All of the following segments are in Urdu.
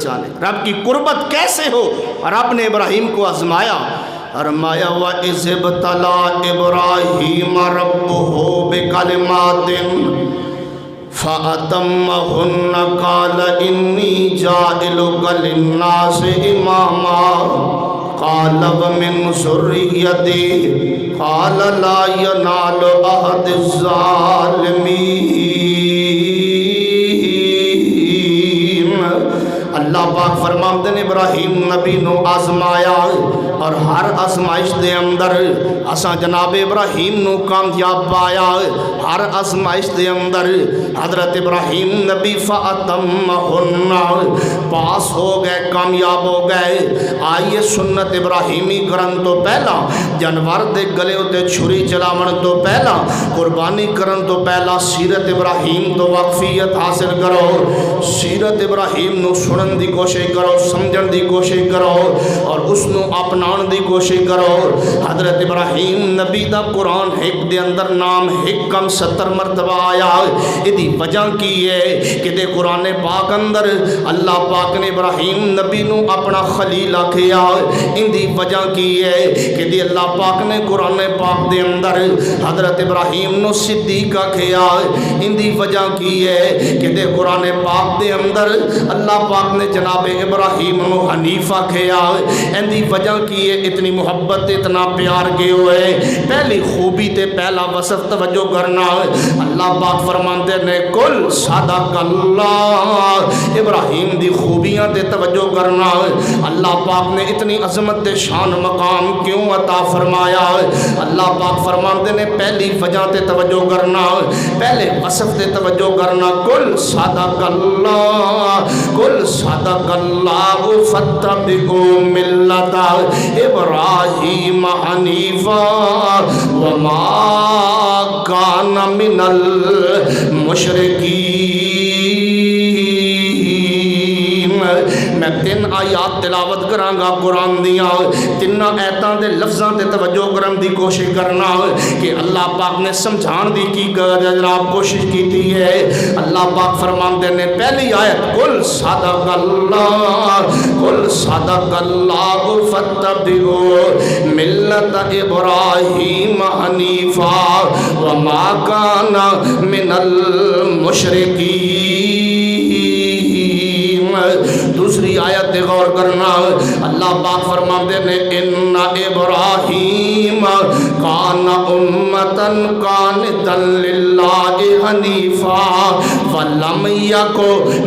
جانے رب کی قربت کیسے ہو. رب نے ابراہیم کو آزمایا، فرمایا وَإِذِ ابْتَلَىٰ إِبْرَاهِيمَ رَبُّهُ بِكَلِمَاتٍ فَأَتَمَّهُنَّ قَالَ إِنِّي جَاعِلُكَ لِلنَّاسِ إِمَامًا قَالَ وَمِنْ ذُرِّيَّتِي قَالَ لَا يَنَالُ عَهْدِ الظَّالِمِينَ. اللہ پاک فرماتے ہیں ابراہیم نبی نو آزمایا اور ہر آزمائش دے اندر اساں جناب ابراہیم نو کامیاب پایا. ہر آزمائش دے اندر حضرت ابراہیم نبی فَأَتَمَّهُنَّ پاس ہو گئے، کامیاب ہو گئے. آئیے سنت ابراہیمی کرن تو پہلا، جانور دے گلے اتے چھری چلاون تو پہلا، قربانی کرن تو پہلا سیرت ابراہیم تو واقفیت حاصل کرو. سیرت ابراہیم نو سنن دی کوشش کرو، سمجھن دی کوشش کرو اور اس نو اپنان دی کوشش کرو. حضرت ابراہیم نبی دا قرآن ایک دے اندر نام حکم 70 مرتبہ آیا. ادھی وجہ کی ہے کہ دے قرآن پاک اندر اللہ پاک نے ابراہیم نبی نو اپنا خلیل آکھیا. ان دی وجہ کی ہے کہ دے اللہ پاک نے قرآن پاک دے اندر حضرت ابراہیم نو صدیق آکھیا. ان دی وجہ کی ہے کہ دے قرآن پاک دے اندر اللہ پاک نے جناب ابراہیم نو حنیف آکھیا. ان دی وجہ کی ہے اتنی محبت اتنا پیار کے ہوئے. پہلی خوبی تے پہلا وصف توجہ کرنا. اللہ پاک فرماندے نے کل صدق اللہ. ابراہیم دی خوبیاں تے توجہ کرنا. اللہ پاک نے اتنی عظمت تے شان مقام کیوں عطا فرمایا. اللہ پاک فرماندے نے پہلی وجہ تے توجہ کرنا، پہلے وصف تے توجہ کرنا. کل صدق اللہ، کل صدق اللہ فاتبعوا ملت ابراہیم حنیفا وما کان من المشرکین. میں 3 آیات تلاوت کرانگا قرآن دیاں. 3 آیتاں دے لفظاں تے توجہ کرن دی کوشش کرنا کہ اللہ پاک نے سمجھان دی کی جناب کوشش کیتی ہے. اللہ پاک فرماندے نے پہلی آیت کل صدق اللہ، کل صدق اللہ فاتبعوا ملت ابراہیم حنیفا وما کان من المشرکین. دوسری آیت غور کرنا. اللہ پاک فرماتے ہیں ان ابراہیم کان امتن قانتا للہ حنیفا ولم یک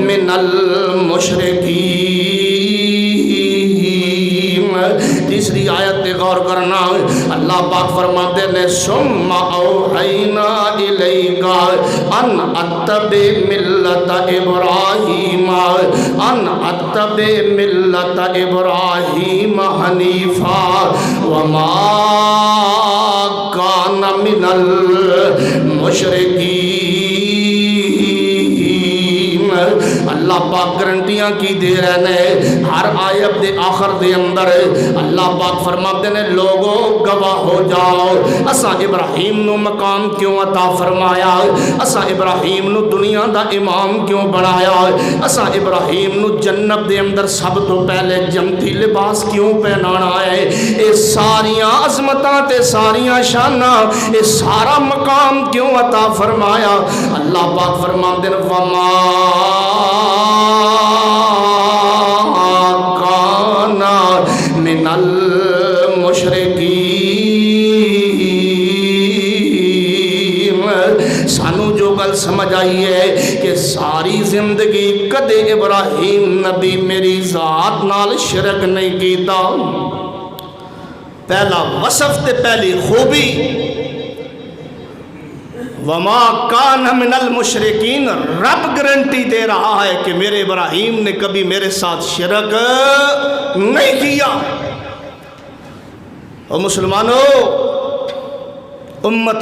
من المشرکین. تیسری آیت غور کرنا. اللہ پاک فرماتے ہیں ثم اوحینا الیک ان اتبع ملت ابراہیم ان اتبع ملت ابراہیم حنیفا وما کان من المشرکین. اللہ پاک گارنٹیاں کی دے رہے ہیں. ہر آیت دے آخر دے اندر اللہ پاک فرماتے ہیں لوگوں گواہ ہو جاؤ اساں ابراہیم نو مقام کیوں عطا فرمایا، اساں ابراہیم نو دنیا دا امام کیوں بنایا، اساں ابراہیم نو جنت دے اندر سب تو پہلے جنتی لباس کیوں پہنانا ہے. اے ساریاں عظمتاں تے ساریاں شاناں، اے سارا مقام کیوں عطا فرمایا. اللہ پاک فرماتے ہیں وما کان من المشرکین. سانو جو گل سمجھ آئی ہے کہ ساری زندگی کدے ابراہیم نبی میری ذات نال شرک نہیں کیتا. پہلا وصف تے پہلی خوبی وما کان من المشرکین. رب گارنٹی دے رہا ہے کہ میرے ابراہیم نے کبھی میرے ساتھ شرک نہیں کیا. اور مسلمانوں امت